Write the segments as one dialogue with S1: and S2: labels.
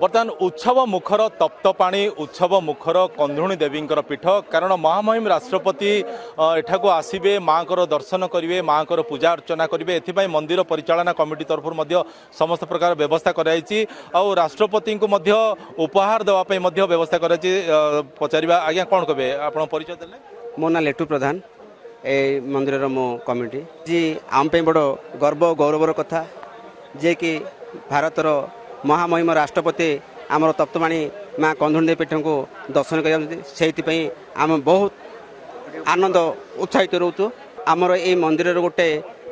S1: बर्तमान उत्सव मुखर तप्तपाणी उत्सव मुखर कंधुणी देवी पीठ कारण महामहिम राष्ट्रपति एठाकू आसबे माँ को दर्शन करेंगे माँ को पूजा अर्चना करेंगे एथपाई मंदिर परिचालना कमिटी तरफ समस्त प्रकार व्यवस्था कराई राष्ट्रपति को उपहार देवाई व्यवस्था कराई पचार आज्ञा कौन कहे आप परिचय देले
S2: मो ना लेटू प्रधान ए मंदिर मो कमिटी जी आम बड़ गर्व गौरवर कथा जे कि भारतर महामहिम राष्ट्रपति आमर तप्तपाणी माँ कंधुणी पीठ को दर्शन कर आम बहुत आनंद उत्साहित रोचु आमर ये मंदिर गोटे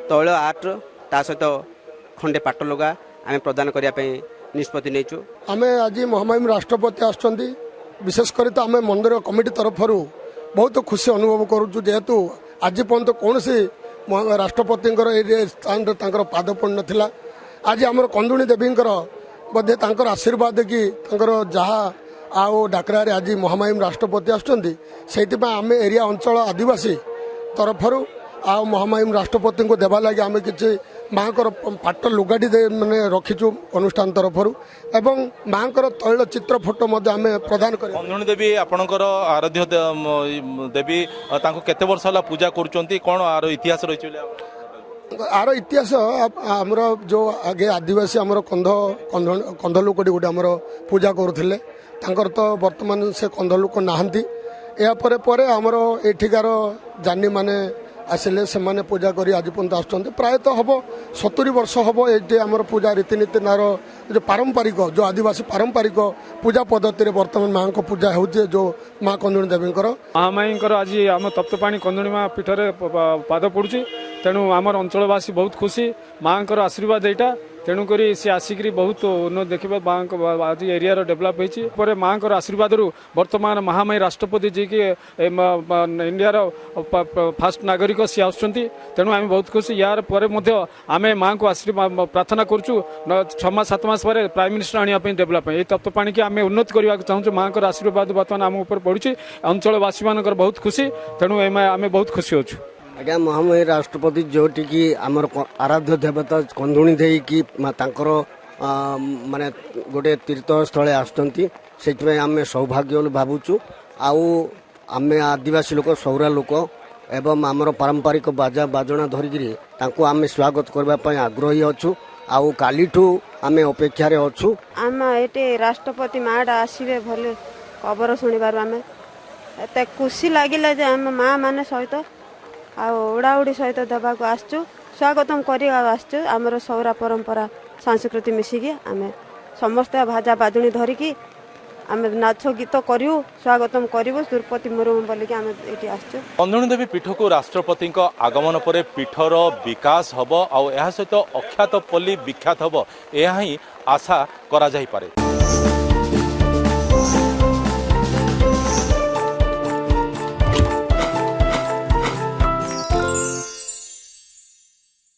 S2: तैल आर्ट ता सहित खंडे पाट लगा आम प्रदान करने निष्पत्ति नहीं
S3: आम आज महामहिम राष्ट्रपति आसुँच विशेषकर तो आम मंदिर कमिटी तरफ बहुत खुशी अनुभव करुचु जेहेतु आज पर्यंत कौन सी राष्ट्रपति स्थान पाद पड़ नाला आज आम कंधुणी देवी बोधे तांकर आशीर्वाद कि जहाँ आओ डाकरा आज महामहिम राष्ट्रपति आसुँच आम एरिया अंचल आदिवासी तरफ आओ महामहिम राष्ट्रपति को देवा लगे आम कि माँ को पाट लुगाटी माने रखीचु अनुष्ठान तरफ एवं माँ को तैल चित्र फोटो आम प्रदान कर
S1: कंधुणी देवी आपणकर आराध्य देवी केते वर्ष है पूजा करुँच कौन आर इतिहास रही
S3: आर इतिहास आमर जो आगे आदिवासी आमर कंध लोकटी गोटे आमर पूजा करुले तो वर्तमान से कंध लोक नहांती यापर आमर एठिकार जानी माने आसिले से माने पूजा करी आज पर्यंत आसुँच प्रायतः हम 70 वर्ष हम ये आमर पूजा रीतिनीति नार जो पारंपरिक जो आदिवासी पारंपरिक पूजा पद्धति वर्तमान माँ को पूजा हो जो माँ कंधुणी देवी
S4: महामाई आज आम तप्तपाणी कंधुणी माँ पीठर पाद पड़ुची तेणु आमर अंचलवासी बहुत खुशी माँ को आशीर्वाद यहाँ तेणुक सी आसिक बहुत उन्नत देखा माँ को आज एरिया डेभलप होती माँ को आशीर्वाद वर्तमान महामाई राष्ट्रपति जी की इंडिया फास्ट नागरिक सी आसुँच तेणु आम बहुत खुशी यार पर आम माँ को आशीर्वाद प्रार्थना करुँ 6-7 मास पर प्राइम मिनिस्टर आने डेभलप ये तप्तपाणी की आम उन्नत करने चाहूँ माँ को आशीर्वाद बर्तमान आम उपर पड़ी अंचलवासी मान बहुत खुशी तेणु आम बहुत खुशी होचु
S5: आज्ञा महामहिम राष्ट्रपति जोटी की आमर आराध्य देवता कंधुणी दे कि माने गोटे तीर्थस्थल आसुँच से आम सौभाग्य भावुचु आम आदिवासी लोक सौरा लोक एवं आमर पारंपरिक बाजा बाजना धरिकी आम स्वागत करने आग्रही अच्छु आउ कालीठू आम अपेक्षार अच्छु
S6: आम ये राष्ट्रपति माँ आसवे भले खबर शुणिबार आम एत खुशी लगिला जे आम माँ माने सहित उड़ाउड़ी सहित देवा को आसचु स्वागतम कर आमर सौरा परंपरा संस्कृति मिसिकी आम समस्ते भाजा बाजुणी धरिकी आम नाच गीत करूँ स्वागतम करूँ तिरुपति मुर्मू बोलिकी आम ये आसचु
S1: कंधुणी देवी पीठ को राष्ट्रपति आगमन पर पीठर विकास हम आ सहित अख्यात पल्ली विख्यात हम यह ही आशा करा जाई पारे।